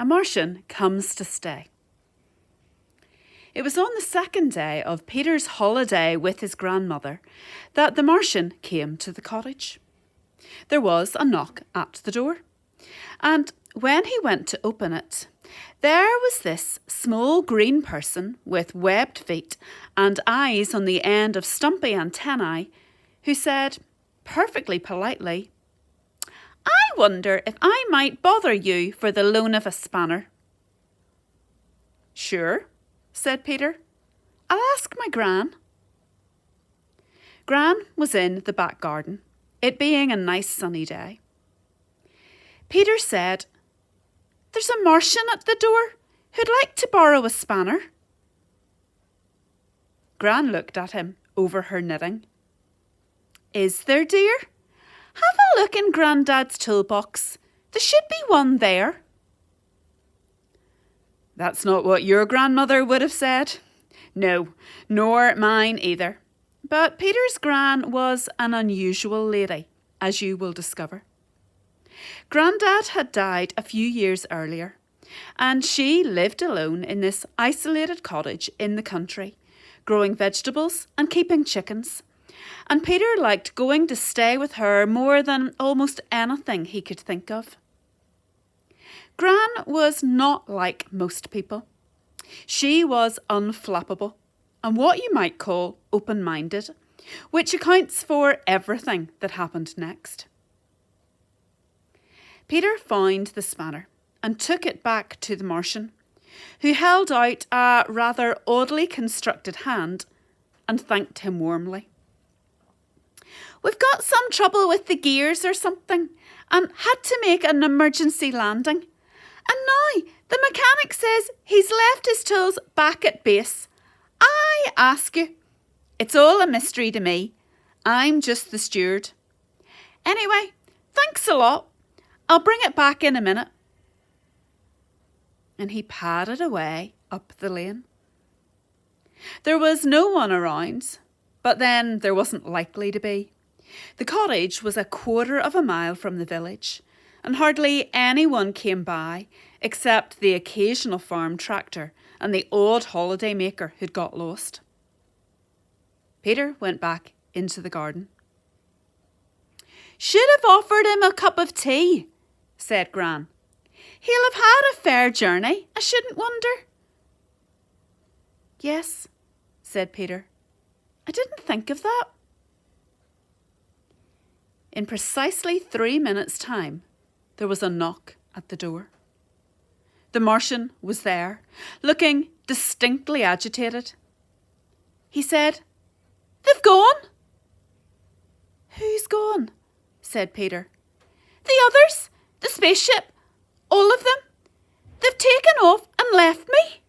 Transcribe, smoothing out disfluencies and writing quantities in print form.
A Martian Comes to Stay. It was on the second day of Peter's holiday with his grandmother that the Martian came to the cottage. There was a knock at the door, and when he went to open it, there was this small green person with webbed feet and eyes on the end of stumpy antennae who said, perfectly politely, "I wonder if I might bother you for the loan of a spanner." "Sure," said Peter. "I'll ask my Gran." Gran was in the back garden, it being a nice sunny day. Peter said, "There's a Martian at the door who'd like to borrow a spanner." Gran looked at him over her knitting. "Is there, dear? Have a look in Grandad's toolbox. There should be one there." That's not what your grandmother would have said. No, nor mine either. But Peter's Gran was an unusual lady, as you will discover. Grandad had died a few years earlier, and she lived alone in this isolated cottage in the country, growing vegetables and keeping chickens. And Peter liked going to stay with her more than almost anything he could think of. Gran was not like most people. She was unflappable and what you might call open-minded, which accounts for everything that happened next. Peter found the spanner and took it back to the Martian, who held out a rather oddly constructed hand and thanked him warmly. "We've got some trouble with the gears or something and had to make an emergency landing. And now the mechanic says he's left his tools back at base. I ask you, it's all a mystery to me. I'm just the steward. Anyway, thanks a lot. I'll bring it back in a minute." And he padded away up the lane. There was no one around, but then there wasn't likely to be. The cottage was a quarter of a mile from the village, and hardly anyone came by except the occasional farm tractor and the odd holiday maker who'd got lost. Peter went back into the garden. "Should have offered him a cup of tea," said Gran. "He'll have had a fair journey, I shouldn't wonder." "Yes," said Peter. "I didn't think of that." In precisely 3 minutes' time, there was a knock at the door. The Martian was there, looking distinctly agitated. He said, "They've gone." "Who's gone?" said Peter. "The others, the spaceship, all of them. They've taken off and left me."